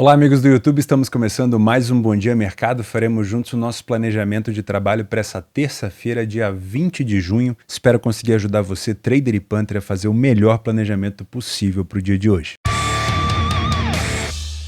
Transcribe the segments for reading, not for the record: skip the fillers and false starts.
Olá amigos do YouTube, estamos começando mais um Bom Dia Mercado. Faremos juntos o nosso planejamento de trabalho para essa terça-feira, dia 20 de junho. Espero conseguir ajudar você, trader e punter, a fazer o melhor planejamento possível para o dia de hoje.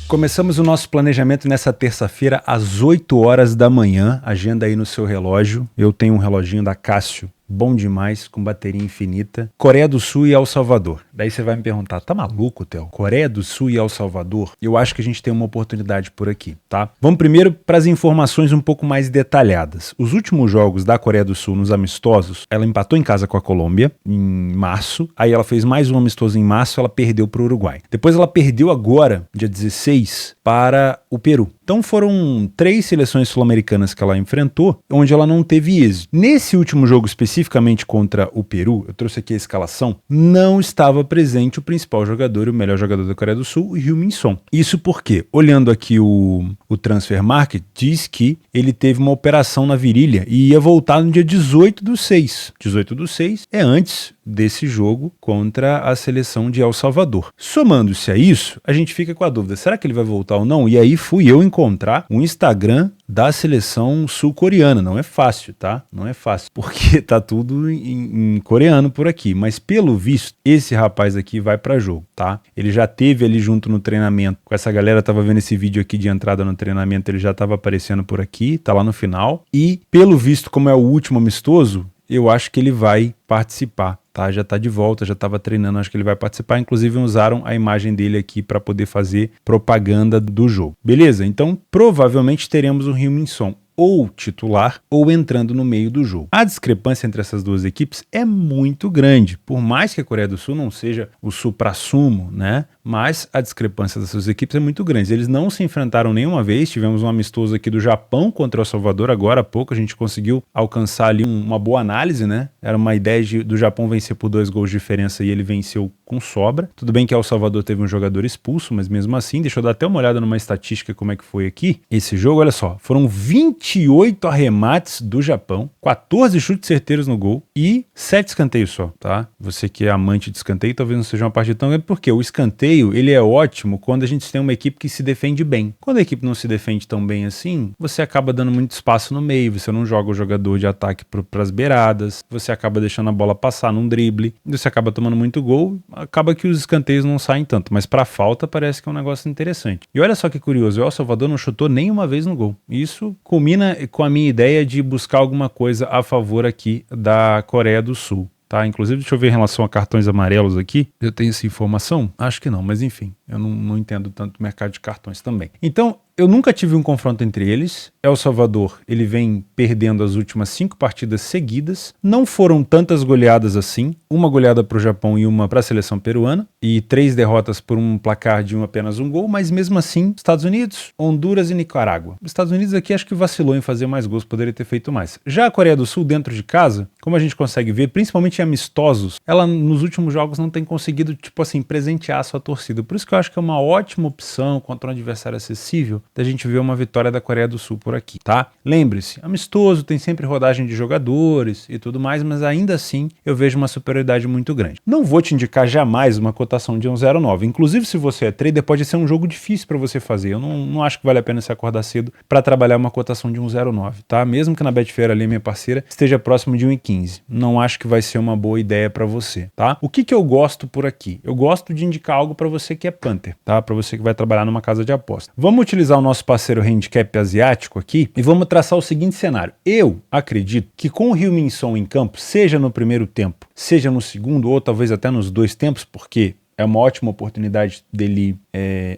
Começamos o nosso planejamento nessa terça-feira às 8 horas da manhã. Agenda aí no seu relógio. Eu tenho um reloginho da Casio, bom demais, com bateria infinita. Coreia do Sul e El Salvador. Daí você vai me perguntar, tá maluco, Theo? Coreia do Sul e El Salvador? Eu acho que a gente tem uma oportunidade por aqui, tá? Vamos primeiro para as informações um pouco mais detalhadas. Os últimos jogos da Coreia do Sul nos amistosos, ela empatou em casa com a Colômbia em março, aí ela fez mais um amistoso em março, ela perdeu para o Uruguai. Depois ela perdeu agora, dia 16, para o Peru. Então foram 3 seleções sul-americanas que ela enfrentou, onde ela não teve êxito. Nesse último jogo especificamente contra o Peru, eu trouxe aqui a escalação, não estava presente o principal jogador e o melhor jogador da Coreia do Sul, o Heung-min Son. Isso porque, olhando aqui o Transfer Market, diz que ele teve uma operação na virilha e ia voltar no dia 18/6. 18/6 é antes desse jogo contra a seleção de El Salvador. Somando-se a isso, a gente fica com a dúvida, será que ele vai voltar ou não? E aí fui eu encontrar um Instagram da seleção sul-coreana. Não é fácil, tá? Não é fácil, porque tá tudo em coreano por aqui. Mas pelo visto, esse rapaz aqui vai pra jogo, tá? Ele já teve ali junto no treinamento, com essa galera, tava vendo esse vídeo aqui de entrada no treinamento, ele já tava aparecendo por aqui, tá lá no final. E pelo visto, como é o último amistoso, eu acho que ele vai participar, tá? Já tá de volta, já estava treinando, acho que ele vai participar. Inclusive usaram a imagem dele aqui para poder fazer propaganda do jogo. Beleza? Então provavelmente teremos o Heung-min Son ou titular ou entrando no meio do jogo. A discrepância entre essas duas equipes é muito grande, por mais que a Coreia do Sul não seja o suprassumo, né? Mas a discrepância dessas equipes é muito grande. Eles não se enfrentaram nenhuma vez. Tivemos um amistoso aqui do Japão contra o El Salvador agora há pouco. A gente conseguiu alcançar ali uma boa análise, né? Era uma ideia do Japão vencer por 2 gols de diferença e ele venceu com sobra. Tudo bem que El Salvador teve um jogador expulso, mas mesmo assim, deixa eu dar até uma olhada numa estatística como é que foi aqui. Esse jogo, olha só, foram 28 arremates do Japão, 14 chutes certeiros no gol e 7 escanteios só, tá? Você que é amante de escanteio, talvez não seja uma partida tão grande, porque o escanteio ele é ótimo quando a gente tem uma equipe que se defende bem. Quando a equipe não se defende tão bem assim, você acaba dando muito espaço no meio, você não joga o jogador de ataque para as beiradas, você acaba deixando a bola passar num drible, você acaba tomando muito gol, acaba que os escanteios não saem tanto, mas para falta parece que é um negócio interessante. E olha só que curioso, o El Salvador não chutou nenhuma vez no gol. Isso culmina com a minha ideia de buscar alguma coisa a favor aqui da Coreia do Sul. Tá? Inclusive, deixa eu ver em relação a cartões amarelos aqui. Eu tenho essa informação? Acho que não, mas enfim, eu não entendo tanto o mercado de cartões também. Então, eu nunca tive um confronto entre eles. El Salvador, ele vem perdendo as últimas 5 partidas seguidas. Não foram tantas goleadas assim. Uma goleada para o Japão e uma para a seleção peruana. E 3 derrotas por um placar de apenas um gol. Mas mesmo assim, Estados Unidos, Honduras e Nicarágua. Os Estados Unidos aqui acho que vacilou em fazer mais gols, poderia ter feito mais. Já a Coreia do Sul, dentro de casa, como a gente consegue ver, principalmente em amistosos, ela nos últimos jogos não tem conseguido, tipo assim, presentear a sua torcida. Por isso que eu acho que é uma ótima opção contra um adversário acessível da gente ver uma vitória da Coreia do Sul por aqui, tá? Lembre-se, amistoso, tem sempre rodagem de jogadores e tudo mais, mas ainda assim eu vejo uma superioridade muito grande. Não vou te indicar jamais uma cotação de 1,09. Inclusive, se você é trader, pode ser um jogo difícil para você fazer. Eu não acho que vale a pena você acordar cedo para trabalhar uma cotação de 1,09, tá? Mesmo que na Betfair ali, minha parceira, esteja próximo de 1,15. Não acho que vai ser uma boa ideia para você, tá? O que eu gosto por aqui? Eu gosto de indicar algo para você que é punter, tá? Para você que vai trabalhar numa casa de aposta. Vamos utilizar o nosso parceiro handicap asiático aqui e vamos traçar o seguinte cenário. Eu acredito que com o Heung-min Son em campo, seja no primeiro tempo, seja no segundo ou talvez até nos 2 tempos, porque é uma ótima oportunidade dele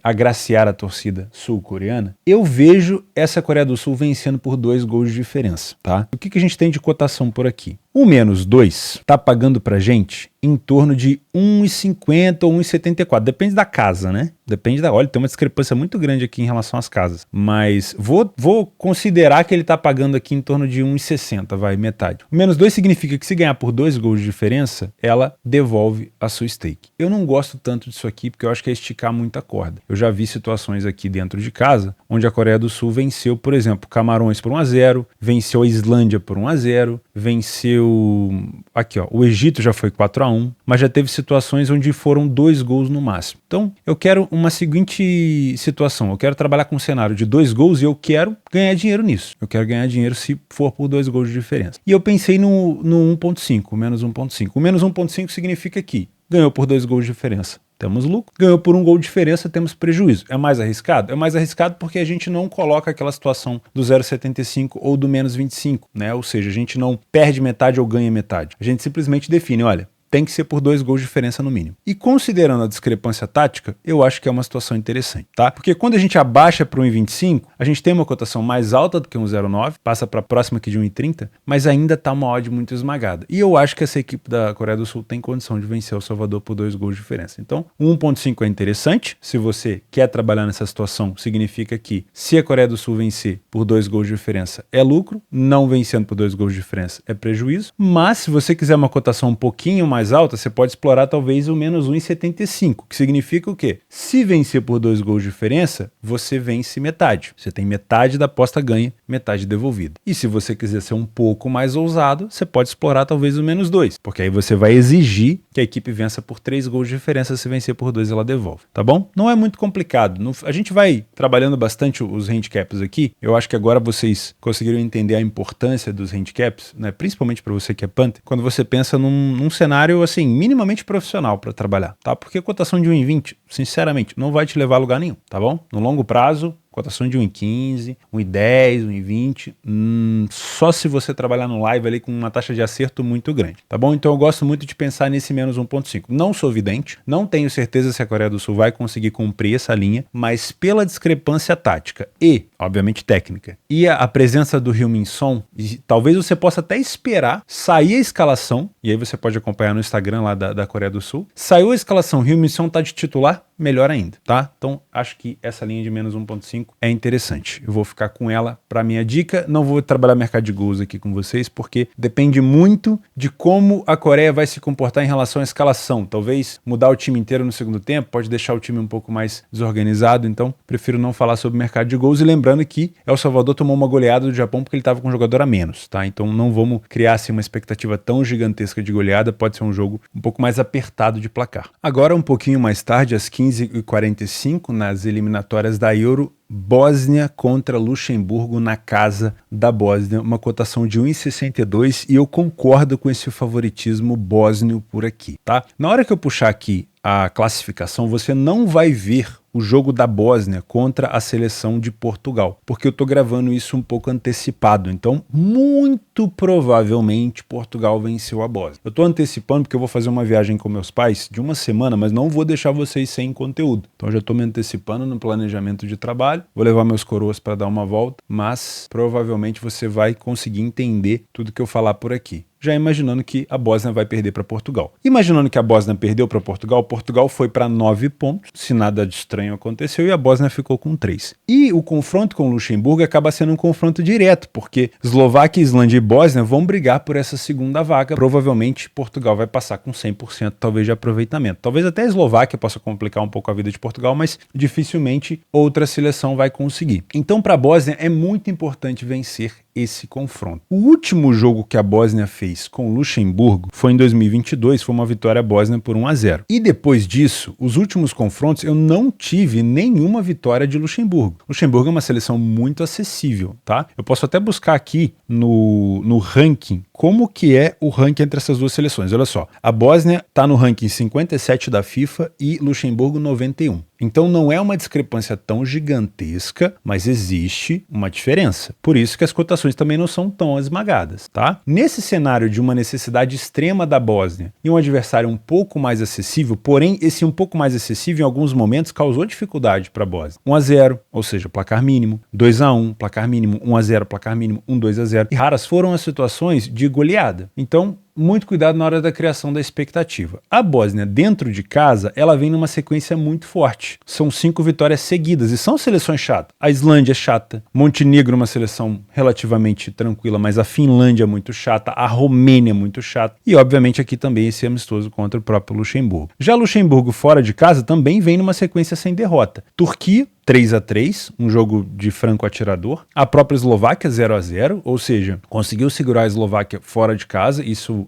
agraciar a torcida sul-coreana, eu vejo essa Coreia do Sul vencendo por 2 gols de diferença, tá? O que a gente tem de cotação por aqui? O -2 tá pagando pra gente em torno de 1,50 ou 1,74. Depende da casa, né? Depende da... Olha, tem uma discrepância muito grande aqui em relação às casas. Mas vou considerar que ele tá pagando aqui em torno de 1,60, vai, metade. O -2 significa que se ganhar por 2 gols de diferença, ela devolve a sua stake. Eu não gosto tanto disso aqui, porque eu acho que é esticar muita corda. Eu já vi situações aqui dentro de casa, onde a Coreia do Sul venceu, por exemplo, Camarões por 1-0, venceu a Islândia por 1-0, venceu... Aqui, ó, o Egito já foi 4-1, mas já teve situações onde foram 2 gols no máximo. Então, eu quero uma seguinte situação. Eu quero trabalhar com um cenário de 2 gols e eu quero ganhar dinheiro nisso. Eu quero ganhar dinheiro se for por 2 gols de diferença. E eu pensei no 1.5, menos 1.5. O menos 1.5 significa que ganhou por 2 gols de diferença, temos lucro. Ganhou por 1 gol de diferença, temos prejuízo. É mais arriscado? É mais arriscado porque a gente não coloca aquela situação do 0,75 ou do menos 25, né? Ou seja, a gente não perde metade ou ganha metade. A gente simplesmente define, olha, tem que ser por 2 gols de diferença no mínimo. E considerando a discrepância tática, eu acho que é uma situação interessante, tá? Porque quando a gente abaixa para 1,25, a gente tem uma cotação mais alta do que 1,09, passa para próxima aqui de 1,30, mas ainda tá uma odd muito esmagada. E eu acho que essa equipe da Coreia do Sul tem condição de vencer o Salvador por 2 gols de diferença. Então, 1,5 é interessante. Se você quer trabalhar nessa situação, significa que se a Coreia do Sul vencer por 2 gols de diferença, é lucro. Não vencendo por 2 gols de diferença, é prejuízo. Mas se você quiser uma cotação um pouquinho mais alta, você pode explorar talvez o menos 1,75, que significa o quê? Se vencer por 2 gols de diferença, você vence metade. Você tem metade da aposta ganha, metade devolvida. E se você quiser ser um pouco mais ousado, você pode explorar talvez o menos 2, porque aí você vai exigir que a equipe vença por 3 gols de diferença. Se vencer por 2, ela devolve, tá bom? Não é muito complicado. A gente vai trabalhando bastante os handicaps aqui. Eu acho que agora vocês conseguiram entender a importância dos handicaps, né? Principalmente para você que é punter, quando você pensa num cenário assim, minimamente profissional para trabalhar, tá? Porque a cotação de 1,20, sinceramente, não vai te levar a lugar nenhum, tá bom? No longo prazo, cotação de 1,15, 1,10, 1,20, só se você trabalhar no live ali com uma taxa de acerto muito grande, tá bom? Então eu gosto muito de pensar nesse menos 1,5. Não sou vidente, não tenho certeza se a Coreia do Sul vai conseguir cumprir essa linha, mas pela discrepância tática e, obviamente, técnica, e a presença do Heung-min Son, talvez você possa até esperar sair a escalação, e aí você pode acompanhar no Instagram lá da Coreia do Sul. Saiu a escalação, Heung-min Son tá de titular, melhor ainda, tá? Então, acho que essa linha de menos 1,5 é interessante. Eu vou ficar com ela para minha dica. Não vou trabalhar mercado de gols aqui com vocês, porque depende muito de como a Coreia vai se comportar em relação à escalação. Talvez mudar o time inteiro no segundo tempo pode deixar o time um pouco mais desorganizado, então prefiro não falar sobre mercado de gols. E lembrando que El Salvador tomou uma goleada do Japão porque ele estava com um jogador a menos, tá? Então não vamos criar assim uma expectativa tão gigantesca de goleada, pode ser um jogo um pouco mais apertado de placar. Agora, um pouquinho mais tarde, às 15h45, nas eliminatórias da Euro, Bósnia contra Luxemburgo na casa da Bósnia, uma cotação de 1,62, e eu concordo com esse favoritismo bósnio por aqui, tá? Na hora que eu puxar aqui a classificação, você não vai ver o jogo da Bósnia contra a seleção de Portugal, porque eu tô gravando isso um pouco antecipado, então muito provavelmente Portugal venceu a Bósnia. Eu tô antecipando porque eu vou fazer uma viagem com meus pais de uma semana, mas não vou deixar vocês sem conteúdo, então eu já tô me antecipando no planejamento de trabalho, vou levar meus coroas para dar uma volta, mas provavelmente você vai conseguir entender tudo que eu falar por aqui. Já imaginando que a Bósnia vai perder para Portugal. Imaginando que a Bósnia perdeu para Portugal, Portugal foi para 9 pontos, se nada de estranho aconteceu, e a Bósnia ficou com 3. E o confronto com o Luxemburgo acaba sendo um confronto direto, porque Eslováquia, Islândia e Bósnia vão brigar por essa segunda vaga. Provavelmente Portugal vai passar com 100% talvez de aproveitamento. Talvez até a Eslováquia possa complicar um pouco a vida de Portugal, mas dificilmente outra seleção vai conseguir. Então, para a Bósnia é muito importante vencer esse confronto. O último jogo que a Bósnia fez com o Luxemburgo foi em 2022, foi uma vitória bósnia por 1-0. E depois disso, os últimos confrontos, eu não tive nenhuma vitória de Luxemburgo. Luxemburgo é uma seleção muito acessível, tá? Eu posso até buscar aqui no ranking como que é o ranking entre essas duas seleções. Olha só, a Bósnia está no ranking 57 da FIFA e Luxemburgo 91. Então não é uma discrepância tão gigantesca, mas existe uma diferença. Por isso que as cotações também não são tão esmagadas, tá? Nesse cenário de uma necessidade extrema da Bósnia e um adversário um pouco mais acessível, porém esse um pouco mais acessível em alguns momentos causou dificuldade para a Bósnia. 1-0, ou seja, placar mínimo, 2-1, placar mínimo, 1-0, placar mínimo, 1-2-0. E raras foram as situações de goleada. Então, muito cuidado na hora da criação da expectativa. A Bósnia, dentro de casa, ela vem numa sequência muito forte. São 5 vitórias seguidas e são seleções chatas. A Islândia é chata, Montenegro uma seleção relativamente tranquila, mas a Finlândia é muito chata, a Romênia é muito chata e, obviamente, aqui também esse amistoso contra o próprio Luxemburgo. Já Luxemburgo fora de casa também vem numa sequência sem derrota. Turquia, 3-3, um jogo de franco atirador. A própria Eslováquia 0-0, ou seja, conseguiu segurar a Eslováquia fora de casa. Isso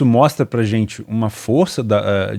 mostra pra gente uma força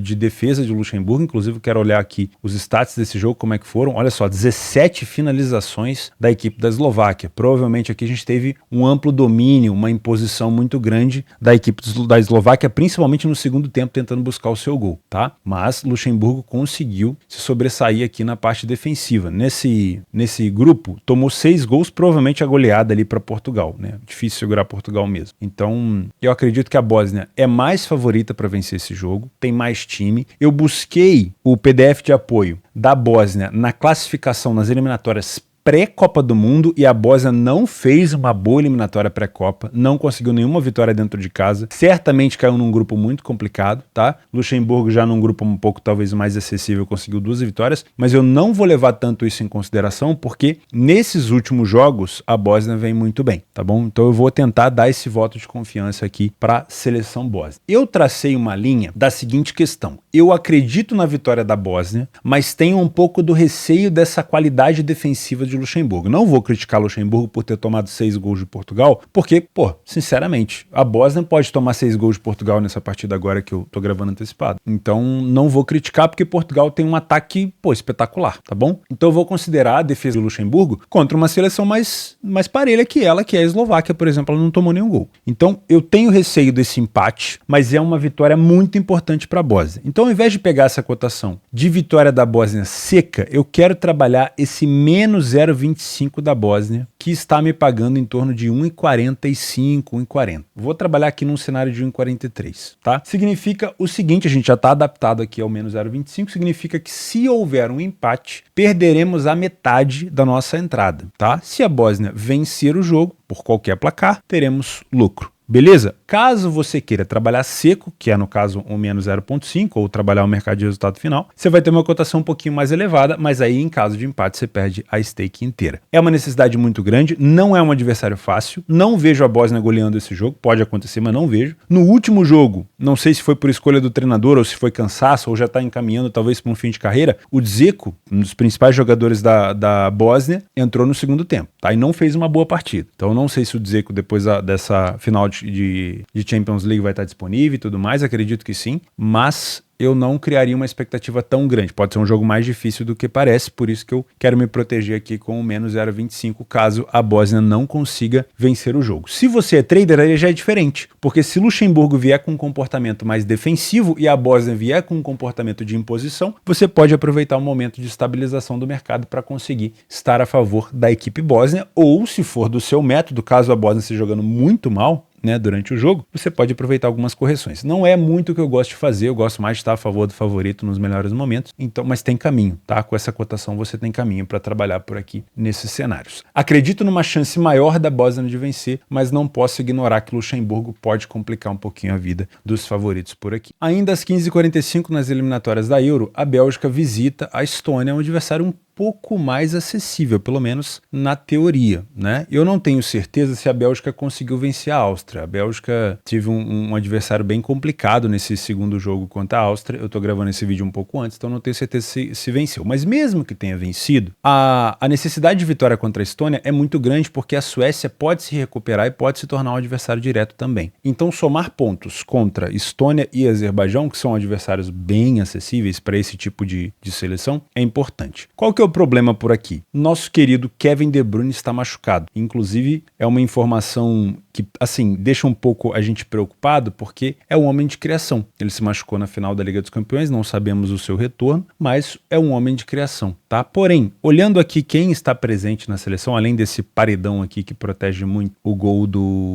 de defesa de Luxemburgo. Inclusive, quero olhar aqui os stats desse jogo, como é que foram. Olha só, 17 finalizações da equipe da Eslováquia. Provavelmente aqui a gente teve um amplo domínio, uma imposição muito grande da equipe da Eslováquia, principalmente no segundo tempo, tentando buscar o seu gol, tá? Mas Luxemburgo conseguiu se sobressair aqui na parte defensiva. Nesse grupo, tomou 6 gols, provavelmente a goleada ali para Portugal, né? Difícil segurar Portugal mesmo. Então, eu acredito que a Bósnia é mais favorita para vencer esse jogo, tem mais time. Eu busquei o PDF de apoio da Bósnia na classificação nas eliminatórias pré-Copa do Mundo e a Bósnia não fez uma boa eliminatória pré-Copa, não conseguiu nenhuma vitória dentro de casa, certamente caiu num grupo muito complicado, tá? Luxemburgo já num grupo um pouco talvez mais acessível conseguiu 2 vitórias, mas eu não vou levar tanto isso em consideração porque nesses últimos jogos a Bósnia vem muito bem, tá bom? Então eu vou tentar dar esse voto de confiança aqui para a seleção bósnia. Eu tracei uma linha da seguinte questão: eu acredito na vitória da Bósnia, mas tenho um pouco do receio dessa qualidade defensiva de Luxemburgo. Não vou criticar Luxemburgo por ter tomado 6 gols de Portugal, porque, sinceramente, a Bósnia pode tomar 6 gols de Portugal nessa partida agora que eu tô gravando antecipado. Então, não vou criticar porque Portugal tem um ataque, espetacular, tá bom? Então eu vou considerar a defesa do Luxemburgo contra uma seleção mais parelha que ela, que é a Eslováquia, por exemplo, ela não tomou nenhum gol. Então, eu tenho receio desse empate, mas é uma vitória muito importante para a Bósnia. Então, ao invés de pegar essa cotação de vitória da Bósnia seca, eu quero trabalhar esse menos 0,25 da Bósnia, que está me pagando em torno de 1,45, 1,40. Vou trabalhar aqui num cenário de 1,43, tá? Significa o seguinte, a gente já está adaptado aqui ao menos 0,25, significa que se houver um empate, perderemos a metade da nossa entrada, tá? Se a Bósnia vencer o jogo, por qualquer placar, teremos lucro. Beleza? Caso você queira trabalhar seco, que é no caso o menos 0,5, ou trabalhar o mercado de resultado final, você vai ter uma cotação um pouquinho mais elevada, mas aí em caso de empate você perde a stake inteira. É uma necessidade muito grande, não é um adversário fácil, não vejo a Bósnia goleando esse jogo, pode acontecer, mas não vejo. No último jogo, não sei se foi por escolha do treinador, ou se foi cansaço, ou já está encaminhando talvez para um fim de carreira, o Dzeko, um dos principais jogadores da Bósnia, entrou no segundo tempo, tá? E não fez uma boa partida. Então não sei se o Dzeko depois dessa final de Champions League vai estar disponível e tudo mais, acredito que sim, mas eu não criaria uma expectativa tão grande. Pode ser um jogo mais difícil do que parece, por isso que eu quero me proteger aqui com o menos 0,25 caso a Bósnia não consiga vencer o jogo. Se você é trader, aí já é diferente, porque se Luxemburgo vier com um comportamento mais defensivo e a Bósnia vier com um comportamento de imposição, você pode aproveitar o momento de estabilização do mercado para conseguir estar a favor da equipe bósnia, ou se for do seu método, caso a Bósnia esteja jogando muito mal, né, durante o jogo, você pode aproveitar algumas correções. Não é muito o que eu gosto de fazer, eu gosto mais de estar a favor do favorito nos melhores momentos, então, mas tem caminho, tá? Com essa cotação você tem caminho para trabalhar por aqui nesses cenários. Acredito numa chance maior da Bósnia de vencer, mas não posso ignorar que Luxemburgo pode complicar um pouquinho a vida dos favoritos por aqui. Ainda às 15h45 nas eliminatórias da Euro, a Bélgica visita a Estônia, um adversário um pouco mais acessível, pelo menos na teoria, né? Eu não tenho certeza se a Bélgica conseguiu vencer a Áustria. A Bélgica teve um adversário bem complicado nesse segundo jogo contra a Áustria. Eu tô gravando esse vídeo um pouco antes, então não tenho certeza se venceu. Mas mesmo que tenha vencido, a necessidade de vitória contra a Estônia é muito grande porque a Suécia pode se recuperar e pode se tornar um adversário direto também. Então somar pontos contra Estônia e Azerbaijão, que são adversários bem acessíveis para esse tipo de seleção, é importante. Qual que é o problema por aqui? Nosso querido Kevin De Bruyne está machucado. Inclusive, é uma informação que, assim, deixa um pouco a gente preocupado, porque é um homem de criação. Ele se machucou na final da Liga dos Campeões, não sabemos o seu retorno, mas é um homem de criação, tá? Porém, olhando aqui quem está presente na seleção, além desse paredão aqui que protege muito o gol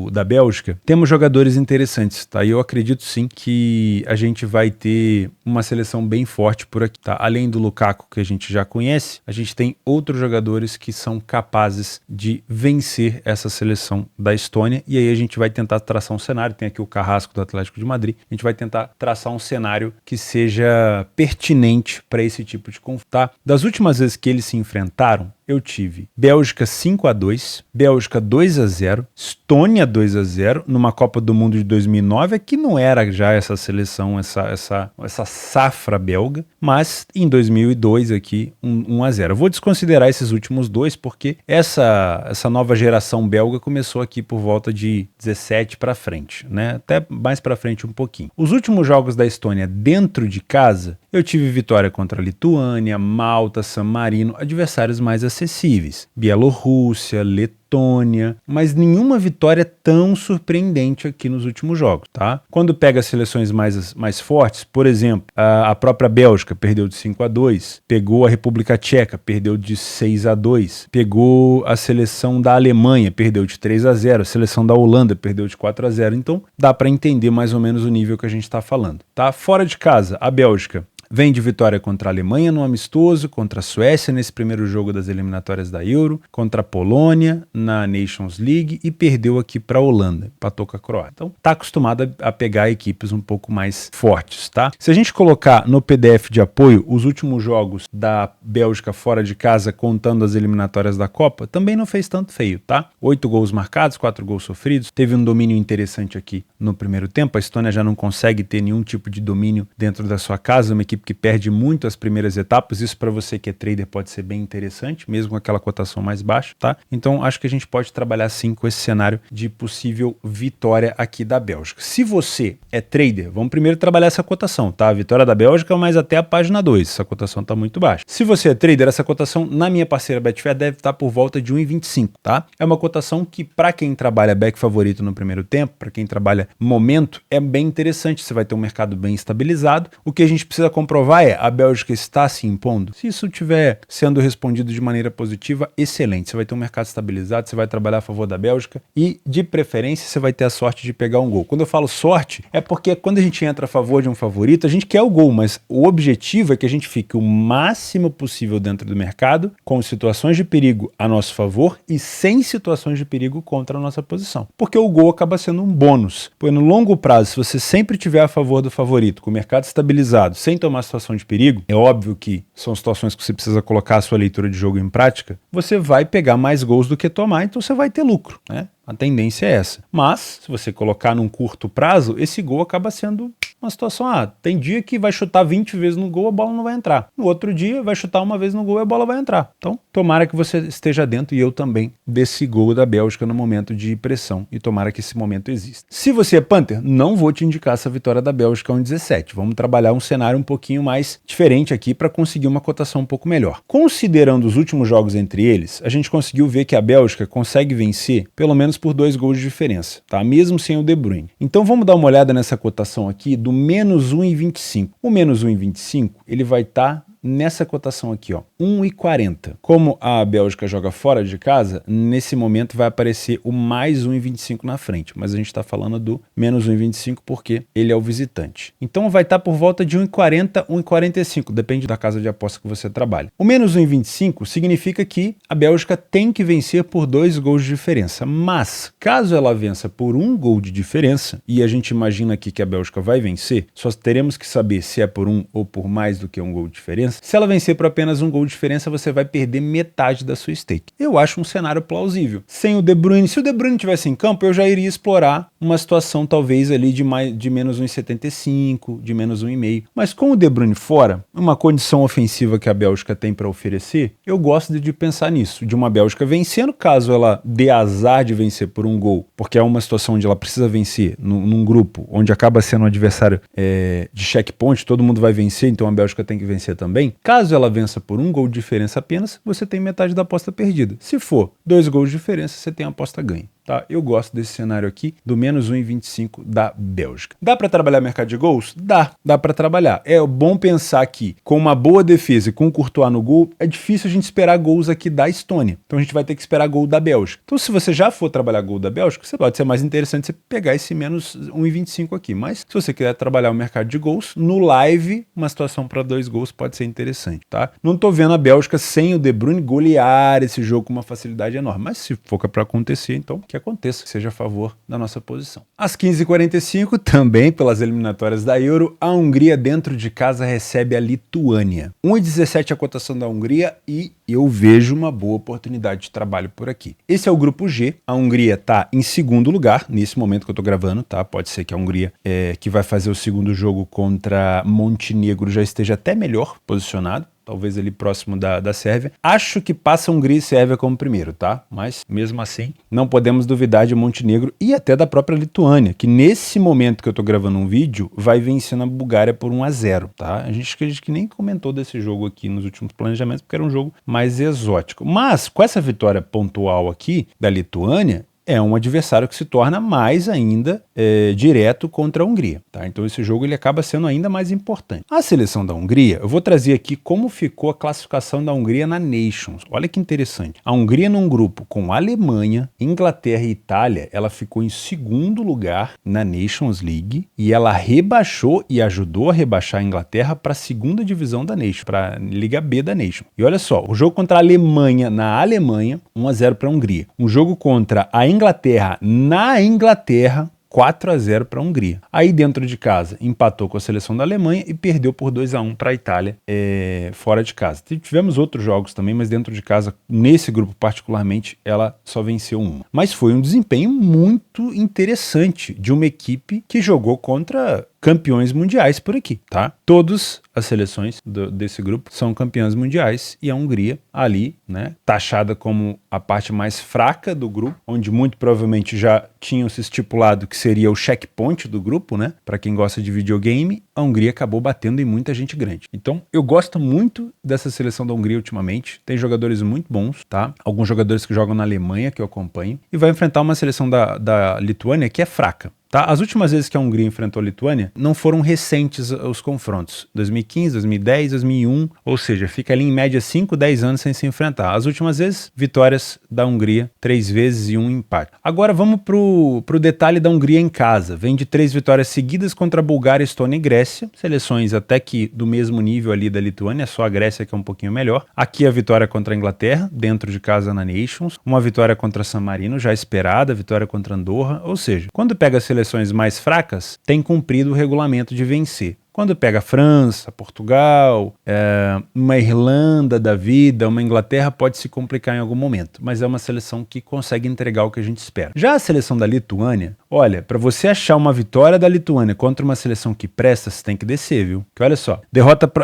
da Bélgica, temos jogadores interessantes, tá? E eu acredito sim que a gente vai ter uma seleção bem forte por aqui, tá? Além do Lukaku, que a gente já conhece, a gente tem outros jogadores que são capazes de vencer essa seleção da Estônia e aí a gente vai tentar traçar um cenário, tem aqui o Carrasco do Atlético de Madrid, a gente vai tentar traçar um cenário que seja pertinente para esse tipo de conflito. Tá? Das últimas vezes que eles se enfrentaram, eu tive Bélgica 5-2, Bélgica 2-0, Estônia 2-0, numa Copa do Mundo de 2009, que não era já essa seleção, essa safra belga, mas em 2002 aqui 1-0. Eu vou desconsiderar esses últimos dois, porque essa nova geração belga começou aqui por volta de 17 para frente, né? Até mais para frente um pouquinho. Os últimos jogos da Estônia dentro de casa, eu tive vitória contra a Lituânia, Malta, San Marino, adversários mais acessíveis. Bielorrússia, Letônia, mas nenhuma vitória tão surpreendente aqui nos últimos jogos, tá? Quando pega as seleções mais fortes, por exemplo, a própria Bélgica perdeu de 5-2, pegou a República Tcheca, perdeu de 6-2, pegou a seleção da Alemanha, perdeu de 3-0, a seleção da Holanda perdeu de 4-0, então dá para entender mais ou menos o nível que a gente está falando, tá? Fora de casa, a Bélgica vem de vitória contra a Alemanha no amistoso, contra a Suécia nesse primeiro jogo das eliminatórias da Euro, contra a Polônia na Nations League e perdeu aqui para a Holanda, empatou com a Croácia. Então tá acostumada a pegar equipes um pouco mais fortes, tá? Se a gente colocar no PDF de apoio os últimos jogos da Bélgica fora de casa, contando as eliminatórias da Copa, também não fez tanto feio, tá? 8 gols marcados, 4 gols sofridos, teve um domínio interessante aqui no primeiro tempo, a Estônia já não consegue ter nenhum tipo de domínio dentro da sua casa, uma equipe que perde muito as primeiras etapas, isso para você que é trader pode ser bem interessante, mesmo com aquela cotação mais baixa, tá? Então acho que a gente pode trabalhar sim com esse cenário de possível vitória aqui da Bélgica. Se você é trader, vamos primeiro trabalhar essa cotação, tá? A vitória da Bélgica, mas até a página 2, essa cotação tá muito baixa. Se você é trader, essa cotação na minha parceira Betfair deve estar por volta de 1,25, tá? É uma cotação que para quem trabalha back favorito no primeiro tempo, para quem trabalha momento, é bem interessante, você vai ter um mercado bem estabilizado. O que a gente precisa comprovar é, a Bélgica está se impondo? Se isso estiver sendo respondido de maneira positiva, excelente. Você vai ter um mercado estabilizado, você vai trabalhar a favor da Bélgica e, de preferência, você vai ter a sorte de pegar um gol. Quando eu falo sorte, é porque quando a gente entra a favor de um favorito, a gente quer o gol, mas o objetivo é que a gente fique o máximo possível dentro do mercado, com situações de perigo a nosso favor e sem situações de perigo contra a nossa posição. Porque o gol acaba sendo um bônus. Porque no longo prazo, se você sempre estiver a favor do favorito, com o mercado estabilizado, sem tomar situação de perigo, é óbvio que são situações que você precisa colocar a sua leitura de jogo em prática, você vai pegar mais gols do que tomar, então você vai ter lucro, né? A tendência é essa. Mas, se você colocar num curto prazo, esse gol acaba sendo uma situação, tem dia que vai chutar 20 vezes no gol, a bola não vai entrar. No outro dia, vai chutar uma vez no gol e a bola vai entrar. Então, tomara que você esteja dentro, e eu também, desse gol da Bélgica no momento de pressão, e tomara que esse momento exista. Se você é Panther, não vou te indicar essa vitória da Bélgica 1,17. Vamos trabalhar um cenário um pouquinho mais diferente aqui para conseguir uma cotação um pouco melhor. Considerando os últimos jogos entre eles, a gente conseguiu ver que a Bélgica consegue vencer pelo menos por 2 gols de diferença, tá? Mesmo sem o De Bruyne. Então vamos dar uma olhada nessa cotação aqui do menos 1,25. O menos 1,25 ele vai estar nessa cotação aqui, ó, 1,40. Como a Bélgica joga fora de casa, nesse momento vai aparecer o mais 1,25 na frente, mas a gente está falando do menos 1,25 porque ele é o visitante. Então vai estar por volta de 1,40, 1,45, depende da casa de aposta que você trabalha. O menos 1,25 significa que a Bélgica tem que vencer por 2 gols de diferença, mas caso ela vença por 1 gol de diferença, e a gente imagina aqui que a Bélgica vai vencer, só teremos que saber se é por 1 ou por mais do que 1 gol de diferença. Se ela vencer por apenas 1 gol de diferença, você vai perder metade da sua stake. Eu acho um cenário plausível. Sem o De Bruyne, se o De Bruyne estivesse em campo, eu já iria explorar uma situação talvez ali de menos 1,75, de menos 1,5. Mas com o De Bruyne fora, uma condição ofensiva que a Bélgica tem para oferecer, eu gosto de pensar nisso, de uma Bélgica vencendo, caso ela dê azar de vencer por 1 gol, porque é uma situação onde ela precisa vencer num grupo, onde acaba sendo um adversário de checkpoint, todo mundo vai vencer, então a Bélgica tem que vencer também. Caso ela vença por 1 gol de diferença apenas, você tem metade da aposta perdida. Se for 2 gols de diferença, você tem a aposta ganha. Tá? Eu gosto desse cenário aqui, do menos 1,25 da Bélgica. Dá para trabalhar mercado de gols? Dá para trabalhar. É bom pensar que com uma boa defesa e com o Courtois no gol, é difícil a gente esperar gols aqui da Estônia. Então a gente vai ter que esperar gol da Bélgica. Então se você já for trabalhar gol da Bélgica, pode ser mais interessante você pegar esse menos 1,25 aqui. Mas se você quiser trabalhar o mercado de gols, no live, uma situação para 2 gols pode ser interessante, tá? Não tô vendo a Bélgica sem o De Bruyne golear esse jogo com uma facilidade enorme. Mas se for para acontecer, então que que aconteça, que seja a favor da nossa posição. Às 15h45, também pelas eliminatórias da Euro, a Hungria dentro de casa recebe a Lituânia. 1,17 a cotação da Hungria e eu vejo uma boa oportunidade de trabalho por aqui. Esse é o grupo G, a Hungria está em segundo lugar, nesse momento que eu estou gravando, tá? Pode ser que a Hungria, que vai fazer o segundo jogo contra Montenegro, já esteja até melhor posicionado. Talvez ali próximo da Sérvia. Acho que passa Hungria e Sérvia como primeiro, tá? Mas, mesmo assim, não podemos duvidar de Montenegro e até da própria Lituânia, que nesse momento que eu tô gravando um vídeo, vai vencendo a Bulgária por 1-0, tá? A gente que nem comentou desse jogo aqui nos últimos planejamentos, porque era um jogo mais exótico. Mas, com essa vitória pontual aqui da Lituânia, é um adversário que se torna mais ainda direto contra a Hungria, tá? Então esse jogo ele acaba sendo ainda mais importante. A seleção da Hungria, eu vou trazer aqui como ficou a classificação da Hungria na Nations. Olha que interessante. A Hungria num grupo com Alemanha, Inglaterra e Itália, ela ficou em segundo lugar na Nations League e ela rebaixou e ajudou a rebaixar a Inglaterra para a segunda divisão da Nations, para a Liga B da Nations. E olha só, o jogo contra a Alemanha na Alemanha, 1-0 para a Hungria. Um jogo contra a Inglaterra na Inglaterra, 4-0 para a Hungria. Aí dentro de casa empatou com a seleção da Alemanha e perdeu por 2-1 para a Itália fora de casa. Tivemos outros jogos também, mas dentro de casa, nesse grupo particularmente, ela só venceu uma. Mas foi um desempenho muito interessante de uma equipe que jogou contra campeões mundiais por aqui, tá? Todas as seleções desse grupo são campeãs mundiais e a Hungria ali, né, taxada como a parte mais fraca do grupo, onde muito provavelmente já tinham se estipulado que seria o checkpoint do grupo, né? Para quem gosta de videogame, a Hungria acabou batendo em muita gente grande. Então, eu gosto muito dessa seleção da Hungria ultimamente. Tem jogadores muito bons, tá? Alguns jogadores que jogam na Alemanha, que eu acompanho, e vai enfrentar uma seleção da Lituânia que é fraca. Tá? As últimas vezes que a Hungria enfrentou a Lituânia não foram recentes os confrontos. 2015, 2010, 2001, ou seja, fica ali em média 5, 10 anos sem se enfrentar. As últimas vezes, vitórias da Hungria, 3 vezes e um empate. Agora vamos pro detalhe da Hungria em casa. Vem de 3 vitórias seguidas contra a Bulgária, Estônia e Grécia. Seleções até que do mesmo nível ali da Lituânia, só a Grécia que é um pouquinho melhor. Aqui a vitória contra a Inglaterra, dentro de casa na Nations. Uma vitória contra San Marino, já esperada, vitória contra Andorra. Ou seja, quando pega a seleções mais fracas, tem cumprido o regulamento de vencer. Quando pega França, Portugal, uma Irlanda da vida, uma Inglaterra, pode se complicar em algum momento, mas é uma seleção que consegue entregar o que a gente espera. Já a seleção da Lituânia, olha, para você achar uma vitória da Lituânia contra uma seleção que presta, você tem que descer, viu? Que olha só,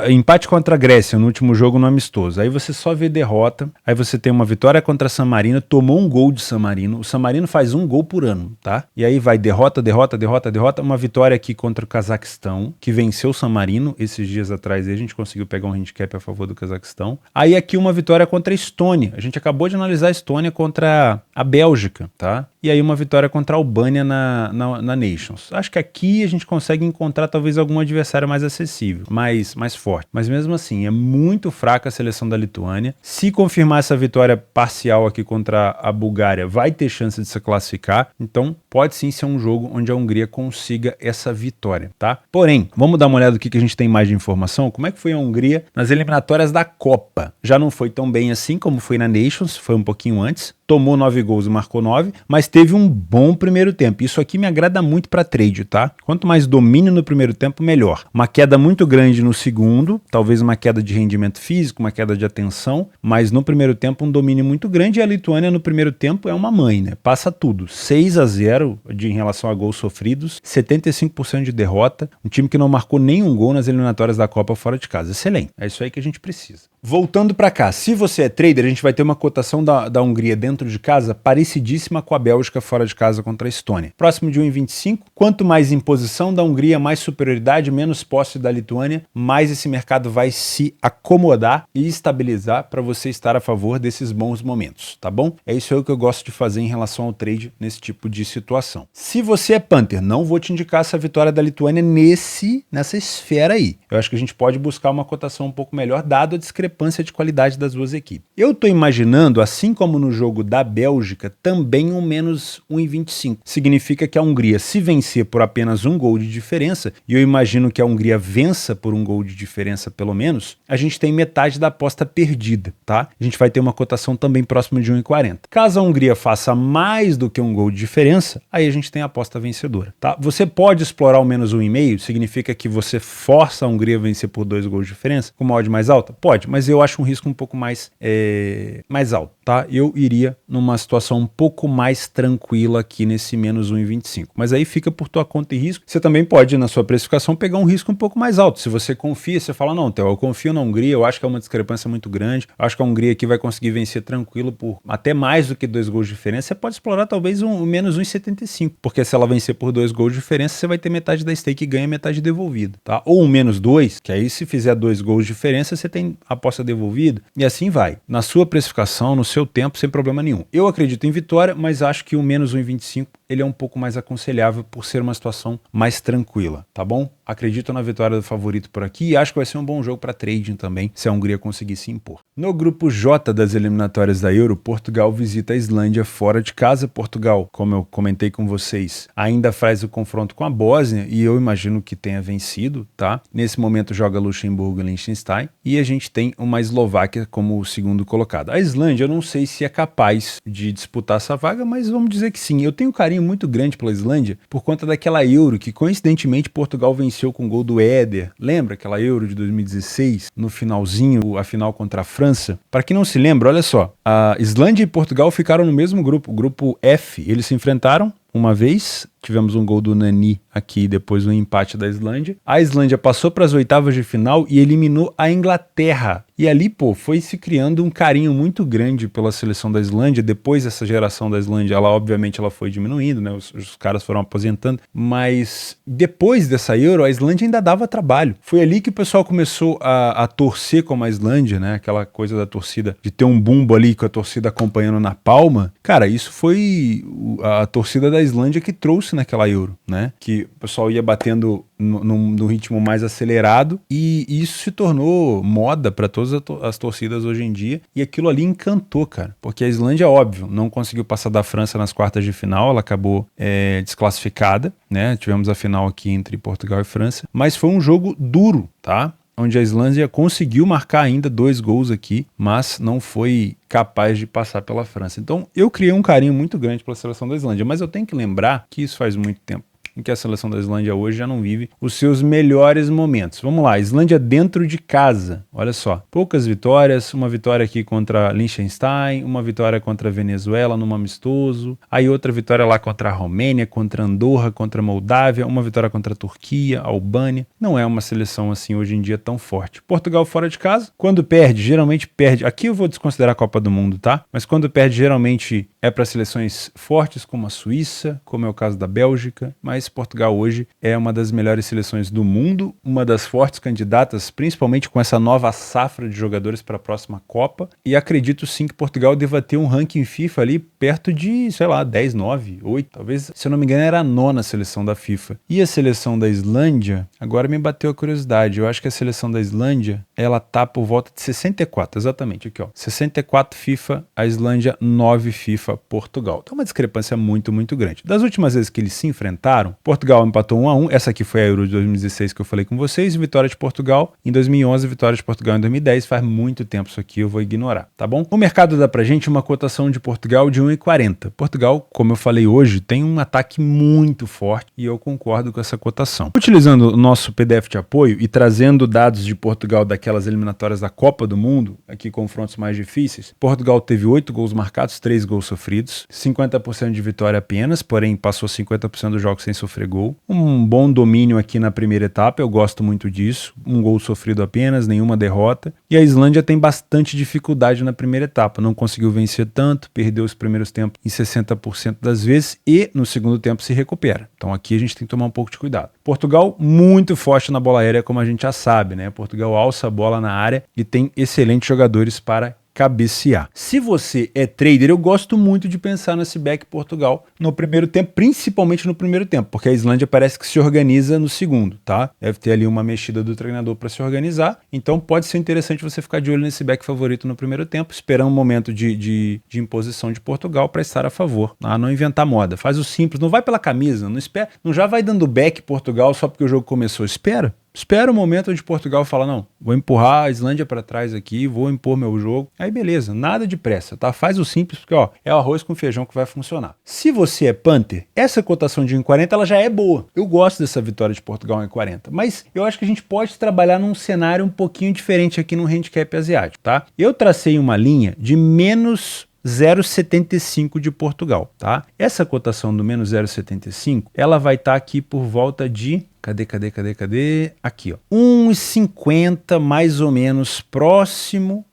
empate contra a Grécia no último jogo no amistoso, aí você só vê derrota, aí você tem uma vitória contra San Marino, tomou um gol de San Marino, o San Marino faz um gol por ano, tá? E aí vai derrota, uma vitória aqui contra o Cazaquistão, que venceu o San Marino esses dias atrás, e a gente conseguiu pegar um handicap a favor do Cazaquistão. Aí aqui uma vitória contra a Estônia, a gente acabou de analisar a Estônia contra a Bélgica, tá? E aí uma vitória contra a Albânia na Nations. Acho que aqui a gente consegue encontrar talvez algum adversário mais acessível, mais forte. Mas mesmo assim, é muito fraca a seleção da Lituânia. Se confirmar essa vitória parcial aqui contra a Bulgária, vai ter chance de se classificar. Então, pode sim ser um jogo onde a Hungria consiga essa vitória, tá? Porém, vamos dar uma olhada do que a gente tem mais de informação. Como é que foi a Hungria nas eliminatórias da Copa? Já não foi tão bem assim como foi na Nations, foi um pouquinho antes. Tomou 9 gols e marcou 9, mas teve um bom primeiro tempo. Isso aqui me agrada muito para trade, tá? Quanto mais domínio no primeiro tempo, melhor. Uma queda muito grande no segundo, talvez uma queda de rendimento físico, uma queda de atenção, mas no primeiro tempo um domínio muito grande, e a Lituânia no primeiro tempo é uma mãe, né? Passa tudo. 6-0 em relação a gols sofridos, 75% de derrota, um time que não marcou nenhum gol nas eliminatórias da Copa fora de casa. Excelente. É isso aí que a gente precisa. Voltando para cá, se você é trader, a gente vai ter uma cotação da Hungria dentro de casa parecidíssima com a Bélgica fora de casa contra a Estônia. Próximo de 1,25. Quanto mais imposição da Hungria, mais superioridade, menos posse da Lituânia, mais esse mercado vai se acomodar e estabilizar para você estar a favor desses bons momentos, tá bom? É isso aí que eu gosto de fazer em relação ao trade nesse tipo de situação. Se você é punter, não vou te indicar essa vitória da Lituânia nessa esfera aí. Eu acho que a gente pode buscar uma cotação um pouco melhor, dado a discrepância discrepância de qualidade das duas equipes. Eu estou imaginando, assim como no jogo da Bélgica, também um menos 1,25. Significa que a Hungria, se vencer por apenas um gol de diferença, e eu imagino que a Hungria vença por um gol de diferença pelo menos, a gente tem metade da aposta perdida, tá? A gente vai ter uma cotação também próxima de 1,40. Caso a Hungria faça mais do que um gol de diferença, aí a gente tem a aposta vencedora, tá? Você pode explorar o menos 1,5, significa que você força a Hungria a vencer por 2 gols de diferença, com uma odd mais alta? Pode, mas eu acho um risco um pouco mais alto, tá? Eu iria numa situação um pouco mais tranquila aqui nesse menos 1,25. Mas aí fica por tua conta e risco. Você também pode, na sua precificação, pegar um risco um pouco mais alto. Se você confia, você fala, não, Theo, eu confio na Hungria, eu acho que é uma discrepância muito grande, eu acho que a Hungria aqui vai conseguir vencer tranquilo por até mais do que 2 gols de diferença. Você pode explorar talvez um menos 1,75, porque se ela vencer por 2 gols de diferença, você vai ter metade da stake e ganha metade devolvida, tá? Ou um menos 2, que aí se fizer 2 gols de diferença, você tem a aposta devolvida, e assim vai. Na sua precificação, no seu tempo, sem problema nenhum. Eu acredito em vitória, mas acho que o menos 1,25 ele é um pouco mais aconselhável por ser uma situação mais tranquila, tá bom? Acredito na vitória do favorito por aqui e acho que vai ser um bom jogo para trading também, se a Hungria conseguir se impor. No grupo J das eliminatórias da Euro, Portugal visita a Islândia fora de casa. Portugal, como eu comentei com vocês, ainda faz o confronto com a Bósnia e eu imagino que tenha vencido, tá? Nesse momento joga Luxemburgo e Liechtenstein e a gente tem uma Eslováquia como o segundo colocado. A Islândia eu não sei se é capaz de disputar essa vaga, mas vamos dizer que sim. Eu tenho um carinho muito grande pela Islândia por conta daquela Euro que coincidentemente Portugal venceu com o gol do Éder. Lembra aquela Euro de 2016? No finalzinho, a final contra a França? Para quem não se lembra, olha só, a Islândia e Portugal ficaram no mesmo grupo, o grupo F. Eles se enfrentaram uma vez, tivemos um gol do Nani aqui, depois um empate da Islândia. A Islândia passou para as oitavas de final e eliminou a Inglaterra. E ali, pô, foi se criando um carinho muito grande pela seleção da Islândia. Depois dessa geração da Islândia, obviamente ela foi diminuindo, né? Os caras foram aposentando. Mas depois dessa Euro, a Islândia ainda dava trabalho. Foi ali que o pessoal começou a torcer como a Islândia, né? Aquela coisa da torcida, de ter um bumbo ali com a torcida acompanhando na palma. Cara, isso foi a torcida da Islândia que trouxe naquela Euro, né? Que o pessoal ia batendo no ritmo mais acelerado e isso se tornou moda para todas as torcidas hoje em dia e aquilo ali encantou, cara, porque a Islândia, óbvio, não conseguiu passar da França nas quartas de final, ela acabou desclassificada, né? Tivemos a final aqui entre Portugal e França, mas foi um jogo duro, tá? Onde a Islândia conseguiu marcar ainda 2 gols aqui, mas não foi capaz de passar pela França. Então eu criei um carinho muito grande pela seleção da Islândia, mas eu tenho que lembrar que isso faz muito tempo, em que a seleção da Islândia hoje já não vive os seus melhores momentos. Vamos lá, Islândia dentro de casa, olha só, poucas vitórias, uma vitória aqui contra Liechtenstein, uma vitória contra a Venezuela num amistoso, aí outra vitória lá contra a Romênia, contra Andorra, contra a Moldávia, uma vitória contra a Turquia, a Albânia. Não é uma seleção assim hoje em dia tão forte. Portugal fora de casa, quando perde, geralmente perde, aqui eu vou desconsiderar a Copa do Mundo, tá? Mas quando perde, geralmente é para seleções fortes como a Suíça, como é o caso da Bélgica, mas Portugal hoje é uma das melhores seleções do mundo, uma das fortes candidatas, principalmente com essa nova safra de jogadores para a próxima Copa, e acredito sim que Portugal deva ter um ranking FIFA ali perto de, sei lá, 10, 9, 8, talvez, se eu não me engano, era a 9ª seleção da FIFA. E a seleção da Islândia, agora me bateu a curiosidade, eu acho que a seleção da Islândia, ela tá por volta de 64, exatamente, aqui ó, 64 FIFA, a Islândia 9 FIFA Portugal. Então uma discrepância muito, muito grande. Das últimas vezes que eles se enfrentaram, Portugal empatou 1-1, essa aqui foi a Euro de 2016 que eu falei com vocês, vitória de Portugal em 2011, vitória de Portugal em 2010, faz muito tempo isso aqui, eu vou ignorar, tá bom? O mercado dá pra gente uma cotação de Portugal de 1,40. Portugal, como eu falei hoje, tem um ataque muito forte e eu concordo com essa cotação. Utilizando o nosso PDF de apoio e trazendo dados de Portugal daquelas eliminatórias da Copa do Mundo, aqui confrontos mais difíceis, Portugal teve 8 gols marcados, 3 gols sofridos, 50% de vitória apenas, porém passou 50% dos jogos sem sofrer gol. Um bom domínio aqui na primeira etapa, eu gosto muito disso. Um gol sofrido apenas, nenhuma derrota. E a Islândia tem bastante dificuldade na primeira etapa, não conseguiu vencer tanto, perdeu os primeiros tempos em 60% das vezes e no segundo tempo se recupera. Então aqui a gente tem que tomar um pouco de cuidado. Portugal muito forte na bola aérea, como a gente já sabe, né? Portugal alça a bola na área e tem excelentes jogadores para cabecear. Se você é trader, eu gosto muito de pensar nesse back Portugal no primeiro tempo, principalmente no primeiro tempo, porque a Islândia parece que se organiza no segundo, tá? Deve ter ali uma mexida do treinador para se organizar, então pode ser interessante você ficar de olho nesse back favorito no primeiro tempo, esperando um momento de imposição de Portugal para estar a favor, tá? Não inventar moda, faz o simples, não vai pela camisa, não espera, não já vai dando back Portugal só porque o jogo começou, Espera o momento onde Portugal fala, não, vou empurrar a Islândia para trás aqui, vou impor meu jogo. Aí beleza, nada de pressa, tá? Faz o simples, porque ó, é o arroz com feijão que vai funcionar. Se você é punter, essa cotação de 1,40 ela já é boa. Eu gosto dessa vitória de Portugal em 1,40, mas eu acho que a gente pode trabalhar num cenário um pouquinho diferente aqui no handicap asiático, tá? Eu tracei uma linha de menos 0,75 de Portugal, tá? Essa cotação do menos 0,75, ela vai estar aqui por volta de... Cadê? Aqui, ó. 1,50 mais ou menos próximo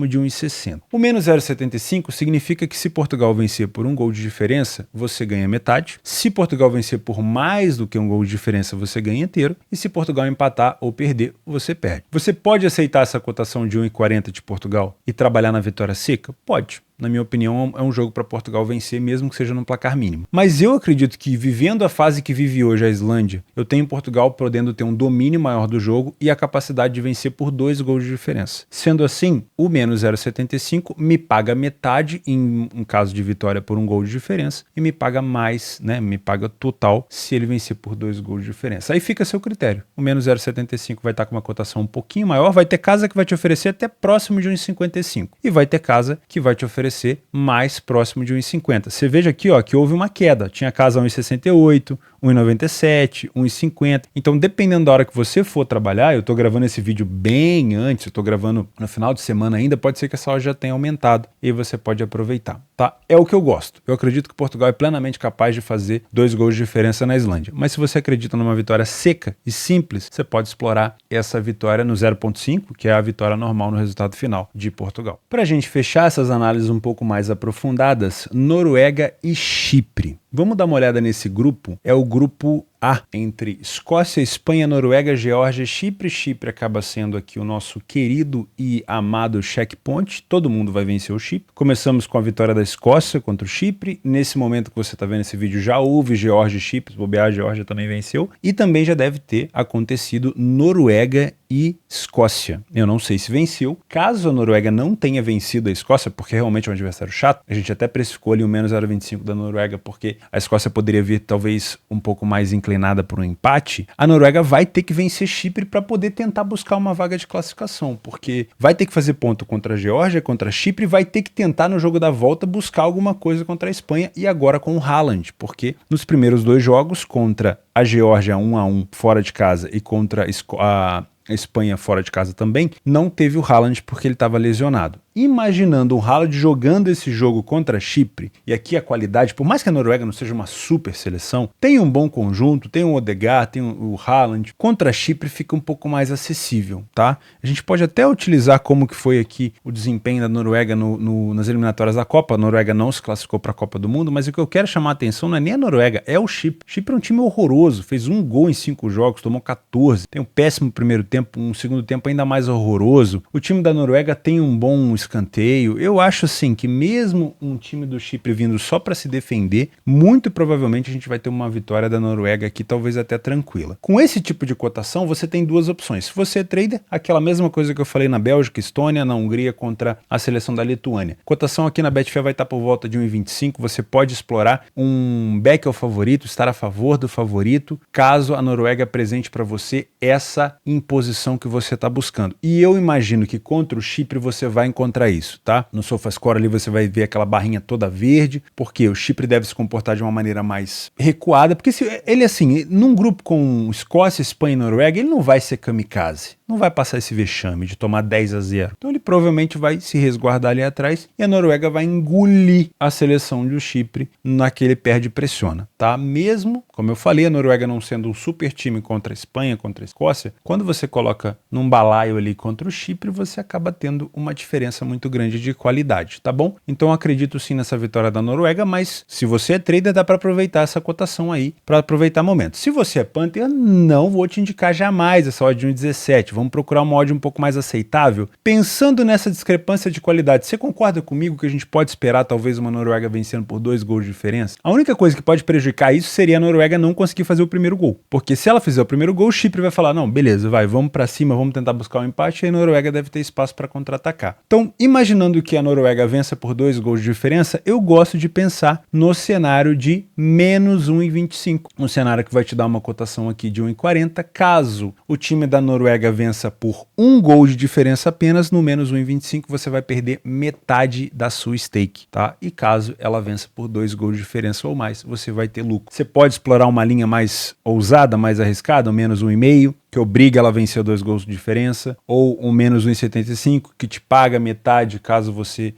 de 1,60. O menos 0,75 significa que se Portugal vencer por um gol de diferença, você ganha metade. Se Portugal vencer por mais do que um gol de diferença, você ganha inteiro. E se Portugal empatar ou perder, você perde. Você pode aceitar essa cotação de 1,40 de Portugal e trabalhar na vitória seca? Pode. Na minha opinião, é um jogo para Portugal vencer, mesmo que seja num placar mínimo. Mas eu acredito que, vivendo a fase que vive hoje a Islândia, eu tenho Portugal podendo ter um domínio maior do jogo e a capacidade de vencer por 2 gols de diferença. Sendo assim, o menos 0,75 me paga metade em caso de vitória por um gol de diferença e me paga mais, né? Me paga total se ele vencer por 2 gols de diferença. Aí fica a seu critério. O menos 0,75 vai estar com uma cotação um pouquinho maior, vai ter casa que vai te oferecer até próximo de 1,55 e vai ter casa que vai te oferecer mais próximo de 1,50. Você veja aqui, ó, que houve uma queda. Tinha casa 1,68, 1,97, 1,50. Então, dependendo da hora que você for trabalhar, eu estou gravando esse vídeo bem antes, eu estou gravando no final de semana ainda, pode ser que essa hora já tenha aumentado e você pode aproveitar, tá? É o que eu gosto. Eu acredito que Portugal é plenamente capaz de fazer 2 gols de diferença na Islândia. Mas se você acredita numa vitória seca e simples, você pode explorar essa vitória no 0,5, que é a vitória normal no resultado final de Portugal. Para a gente fechar essas análises um pouco mais aprofundadas, Noruega e Chipre. Vamos dar uma olhada nesse grupo. É o grupo A, entre Escócia, Espanha, Noruega, Geórgia e Chipre. Chipre acaba sendo aqui o nosso querido e amado checkpoint. Todo mundo vai vencer o Chipre. Começamos com a vitória da Escócia contra o Chipre. Nesse momento que você está vendo esse vídeo, já houve Geórgia e Chipre. Se bobear, a Geórgia também venceu. E também já deve ter acontecido Noruega e Escócia. Eu não sei se venceu. Caso a Noruega não tenha vencido a Escócia, porque realmente é um adversário chato, a gente até precificou ali o menos 0,25 da Noruega, porque a Escócia poderia vir talvez um pouco mais inclinada por um empate. A Noruega vai ter que vencer Chipre para poder tentar buscar uma vaga de classificação, porque vai ter que fazer ponto contra a Geórgia, contra a Chipre, vai ter que tentar no jogo da volta buscar alguma coisa contra a Espanha e agora com o Haaland, porque nos primeiros 2 jogos, contra a Geórgia 1-1 fora de casa e contra a Espanha fora de casa também, não teve o Haaland porque ele estava lesionado. Imaginando o Haaland jogando esse jogo contra Chipre, e aqui a qualidade, por mais que a Noruega não seja uma super seleção, tem um bom conjunto, tem o Odegaard, tem o Haaland, contra Chipre fica um pouco mais acessível, tá? A gente pode até utilizar como que foi aqui o desempenho da Noruega nas eliminatórias da Copa. A Noruega não se classificou para a Copa do Mundo, mas o que eu quero chamar a atenção não é nem a Noruega, é o Chipre. Chipre é um time horroroso, fez 1 gol em 5 jogos, tomou 14, tem um péssimo primeiro tempo, um segundo tempo ainda mais horroroso. O time da Noruega tem um bom escanteio. Eu acho assim que mesmo um time do Chipre vindo só para se defender, muito provavelmente a gente vai ter uma vitória da Noruega aqui, talvez até tranquila. Com esse tipo de cotação, você tem 2 opções. Se você é trader, aquela mesma coisa que eu falei na Bélgica, Estônia, na Hungria contra a seleção da Lituânia. Cotação aqui na Betfair vai estar por volta de 1,25. Você pode explorar um back ao favorito, estar a favor do favorito, caso a Noruega apresente para você essa imposição que você está buscando. E eu imagino que contra o Chipre você vai encontrar isso, tá? No SofaScore ali você vai ver aquela barrinha toda verde, porque o Chipre deve se comportar de uma maneira mais recuada, porque se ele assim, num grupo com Escócia, Espanha e Noruega, ele não vai ser kamikaze, não vai passar esse vexame de tomar 10-0. Então ele provavelmente vai se resguardar ali atrás e a Noruega vai engolir a seleção do Chipre naquele perde-pressiona, tá? Mesmo Como eu falei, a Noruega não sendo um super time contra a Espanha, contra a Escócia, quando você coloca num balaio ali contra o Chipre, você acaba tendo uma diferença muito grande de qualidade, tá bom? Então eu acredito sim nessa vitória da Noruega, mas se você é trader, dá para aproveitar essa cotação aí, para aproveitar o momento. Se você é Panther, eu não vou te indicar jamais essa odd de 1,17. Vamos procurar uma odd um pouco mais aceitável. Pensando nessa discrepância de qualidade, você concorda comigo que a gente pode esperar talvez uma Noruega vencendo por 2 gols de diferença? A única coisa que pode prejudicar isso seria a Noruega não conseguir fazer o primeiro gol. Porque se ela fizer o primeiro gol, o Chipre vai falar, não, beleza, vamos para cima, vamos tentar buscar um empate, e a Noruega deve ter espaço para contra-atacar. Então, imaginando que a Noruega vença por 2 gols de diferença, eu gosto de pensar no cenário de menos 1,25. Um cenário que vai te dar uma cotação aqui de 1,40. Caso o time da Noruega vença por 1 gol de diferença apenas, no menos 1,25 você vai perder metade da sua stake, tá? E caso ela vença por 2 gols de diferença ou mais, você vai ter lucro. Você pode explorar uma linha mais ousada, mais arriscada, menos 1,5, que obriga ela a vencer 2 gols de diferença, ou um menos 1,75, que te paga metade caso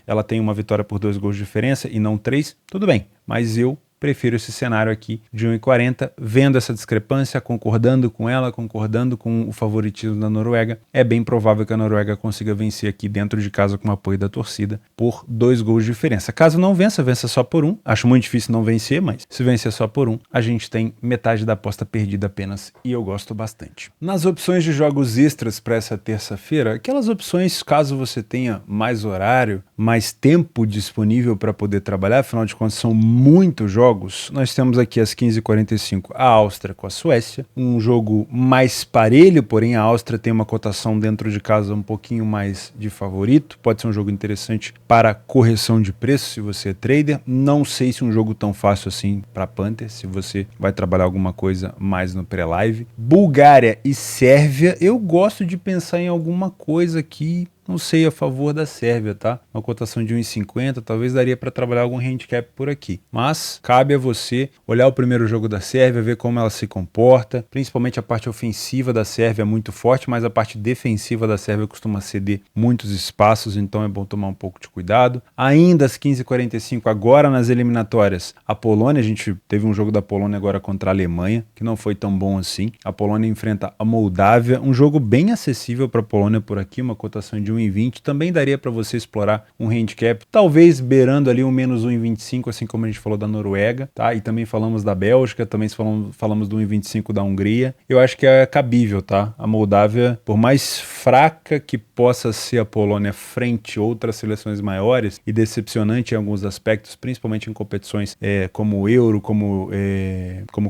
ela tenha uma vitória por 2 gols de diferença e não 3, tudo bem, mas eu prefiro esse cenário aqui de 1,40, vendo essa discrepância, concordando com ela, concordando com o favoritismo da Noruega. É bem provável que a Noruega consiga vencer aqui dentro de casa com o apoio da torcida por 2 gols de diferença. Caso não vença só por 1. Acho muito difícil não vencer, mas se vencer só por 1, a gente tem metade da aposta perdida apenas e eu gosto bastante. Nas opções de jogos extras para essa terça-feira, aquelas opções caso você tenha mais horário, mais tempo disponível para poder trabalhar, afinal de contas são muitos jogos. Nós temos aqui às 15h45 a Áustria com a Suécia, um jogo mais parelho, porém a Áustria tem uma cotação dentro de casa um pouquinho mais de favorito, pode ser um jogo interessante para correção de preço se você é trader. Não sei se um jogo tão fácil assim para Panther, se você vai trabalhar alguma coisa mais no pré-live. Bulgária e Sérvia, eu gosto de pensar em alguma coisa aqui, não sei, a favor da Sérvia, tá? Uma cotação de 1,50, talvez daria para trabalhar algum handicap por aqui. Mas cabe a você olhar o primeiro jogo da Sérvia, ver como ela se comporta. Principalmente a parte ofensiva da Sérvia é muito forte, mas a parte defensiva da Sérvia costuma ceder muitos espaços, então é bom tomar um pouco de cuidado. Ainda às 15h45, agora nas eliminatórias, a Polônia, a gente teve um jogo da Polônia agora contra a Alemanha, que não foi tão bom assim. A Polônia enfrenta a Moldávia, um jogo bem acessível para a Polônia por aqui, uma cotação de 1,20, também daria para você explorar um handicap, talvez beirando ali um menos 1,25, assim como a gente falou da Noruega, tá? E também falamos da Bélgica, também falamos do 1,25 da Hungria. Eu acho que é cabível, tá? A Moldávia, por mais fraca que possa ser a Polônia frente a outras seleções maiores e decepcionante em alguns aspectos, principalmente em competições como o Euro, como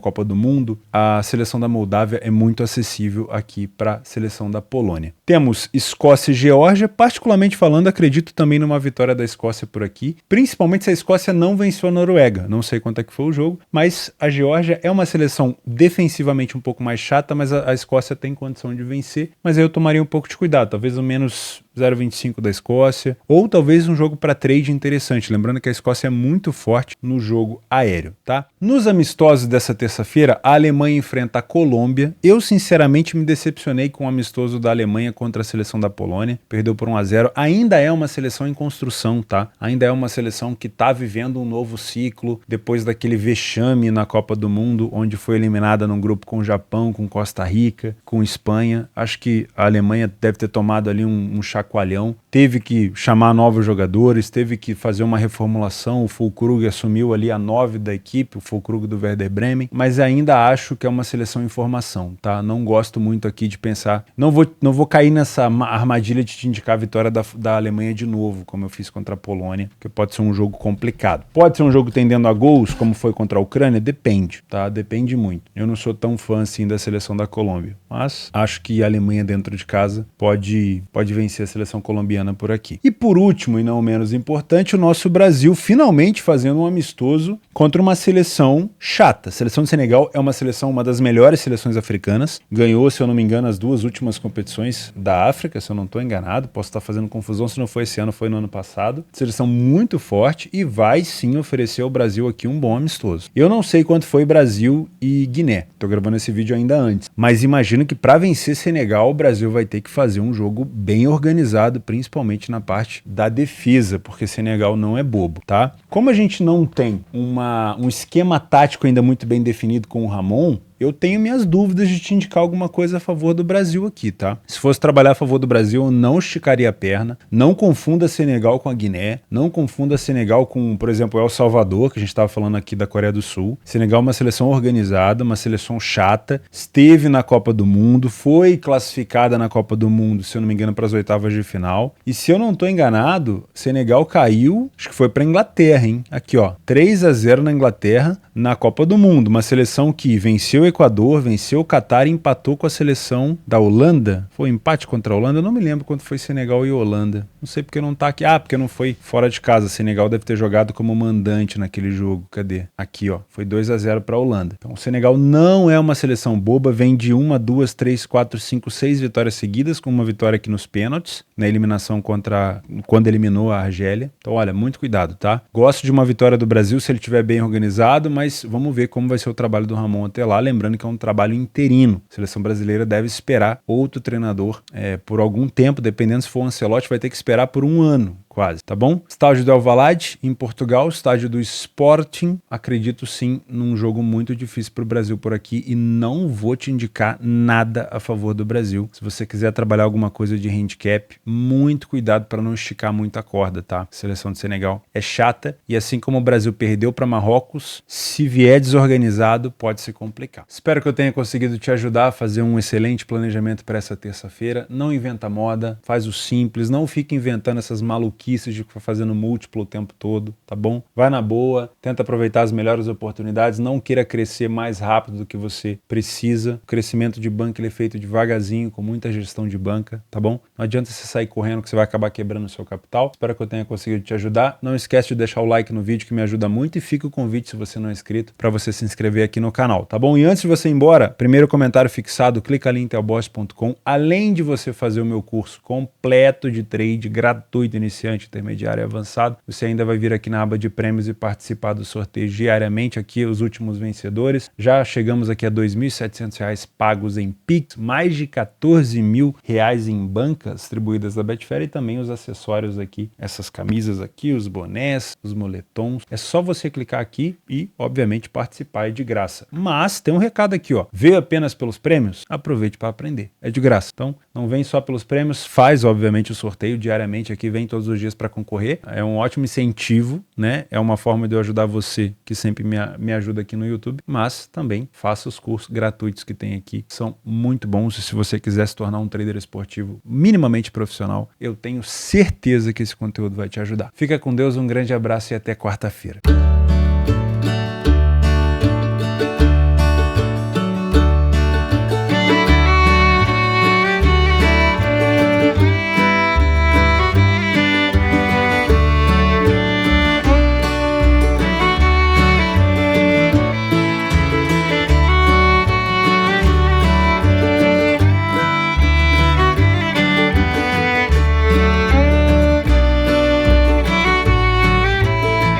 Copa do Mundo, a seleção da Moldávia é muito acessível aqui para a seleção da Polônia. Temos Escócia e Geórgia. Particularmente falando, acredito também numa vitória da Escócia por aqui, principalmente se a Escócia não venceu a Noruega. Não sei quanto é que foi o jogo, mas a Geórgia é uma seleção defensivamente um pouco mais chata, mas a Escócia tem condição de vencer, mas aí eu tomaria um pouco de cuidado, talvez o menos 0,25 da Escócia, ou talvez um jogo para trade interessante, lembrando que a Escócia é muito forte no jogo aéreo, tá? Nos amistosos dessa terça-feira, a Alemanha enfrenta a Colômbia. Eu sinceramente me decepcionei com o amistoso da Alemanha contra a seleção da Polônia, perdeu por 1-0, ainda é uma seleção em construção, tá? Ainda é uma seleção que tá vivendo um novo ciclo, depois daquele vexame na Copa do Mundo, onde foi eliminada num grupo com o Japão, com Costa Rica, com Espanha. Acho que a Alemanha deve ter tomado ali um chacoalhão, teve que chamar novos jogadores, teve que fazer uma reformulação, o Füllkrug assumiu ali a 9 da equipe, o Füllkrug do Werder Bremen, mas ainda acho que é uma seleção em formação, tá? Não gosto muito aqui de pensar, não vou cair nessa armadilha de te indicar a vitória da Alemanha de novo, como eu fiz contra a Polônia, que pode ser um jogo complicado. Pode ser um jogo tendendo a gols, como foi contra a Ucrânia? Depende, tá? Depende muito. Eu não sou tão fã assim da seleção da Colômbia, mas acho que a Alemanha dentro de casa pode vencer a seleção colombiana por aqui. E por último, e não menos importante, o nosso Brasil finalmente fazendo um amistoso contra uma seleção chata. A seleção de Senegal é uma das melhores seleções africanas, ganhou, se eu não me engano, as 2 últimas competições da África, se eu não estou enganado, posso estar fazendo confusão, se não foi esse ano, foi no ano passado. Seleção muito forte e vai sim oferecer ao Brasil aqui um bom amistoso. Eu não sei quanto foi Brasil e Guiné, estou gravando esse vídeo ainda antes, mas imagino que para vencer Senegal, o Brasil vai ter que fazer um jogo bem organizado organizado, principalmente na parte da defesa, porque Senegal não é bobo, tá? Como a gente não tem um esquema tático ainda muito bem definido com o Ramon, eu tenho minhas dúvidas de te indicar alguma coisa a favor do Brasil aqui, tá? Se fosse trabalhar a favor do Brasil, eu não esticaria a perna. Não confunda Senegal com a Guiné. Não confunda Senegal com, por exemplo, El Salvador, que a gente estava falando aqui da Coreia do Sul. Senegal é uma seleção organizada, uma seleção chata. Esteve na Copa do Mundo, foi classificada na Copa do Mundo, se eu não me engano, para as oitavas de final. E se eu não estou enganado, Senegal caiu, acho que foi para a Inglaterra, hein? Aqui, ó, 3-0 na Inglaterra na Copa do Mundo. Uma seleção que venceu o Equador, venceu o Catar e empatou com a seleção da Holanda. Foi um empate contra a Holanda? Eu não me lembro quando foi Senegal e Holanda. Não sei porque não tá aqui. Ah, porque não foi fora de casa. Senegal deve ter jogado como mandante naquele jogo. Cadê? Aqui, ó. Foi 2-0 para a Holanda. Então o Senegal não é uma seleção boba. Vem de 1, 2, 3, 4, 5, 6 vitórias seguidas, com uma vitória aqui nos pênaltis, na eliminação quando eliminou a Argélia. Então, olha, muito cuidado, tá? Gosto de uma vitória do Brasil se ele estiver bem organizado, mas vamos ver como vai ser o trabalho do Ramon até lá. Lembrando que é um trabalho interino. A seleção brasileira deve esperar outro treinador por algum tempo, dependendo se for o Ancelotti, vai ter que esperar por um ano. Quase, tá bom? Estádio do Alvalade, em Portugal, estádio do Sporting. Acredito sim num jogo muito difícil para o Brasil por aqui e não vou te indicar nada a favor do Brasil. Se você quiser trabalhar alguma coisa de handicap, muito cuidado para não esticar muito a corda, tá? A seleção de Senegal é chata e assim como o Brasil perdeu para Marrocos, se vier desorganizado, pode se complicar. Espero que eu tenha conseguido te ajudar a fazer um excelente planejamento para essa terça-feira. Não inventa moda, faz o simples, não fica inventando essas maluquices de ficar fazendo múltiplo o tempo todo, tá bom? Vai na boa, tenta aproveitar as melhores oportunidades, não queira crescer mais rápido do que você precisa. O crescimento de banca ele é feito devagarzinho, com muita gestão de banca, tá bom? Não adianta você sair correndo que você vai acabar quebrando o seu capital. Espero que eu tenha conseguido te ajudar. Não esquece de deixar o like no vídeo que me ajuda muito e fica o convite, se você não é inscrito, para você se inscrever aqui no canal, tá bom? E antes de você ir embora, primeiro comentário fixado, clica ali em intelboss.com. Além de você fazer o meu curso completo de trade gratuito iniciante, intermediário e avançado, você ainda vai vir aqui na aba de prêmios e participar do sorteio diariamente. Aqui os últimos vencedores, já chegamos aqui a R$ 2.700 pagos em Pix, mais de R$ 14.000 em bancas distribuídas da Betfair e também os acessórios aqui, essas camisas aqui, os bonés, os moletons. É só você clicar aqui e obviamente participar, é de graça. Mas tem um recado aqui, ó, veio apenas pelos prêmios? Aproveite para aprender, é de graça. Então não vem só pelos prêmios, faz obviamente o sorteio diariamente aqui, vem todos os dias para concorrer, é um ótimo incentivo, né? É uma forma de eu ajudar você que sempre me ajuda aqui no YouTube, mas também faça os cursos gratuitos que tem aqui, são muito bons. E se você quiser se tornar um trader esportivo minimamente profissional, eu tenho certeza que esse conteúdo vai te ajudar. Fica com Deus, um grande abraço e até quarta-feira.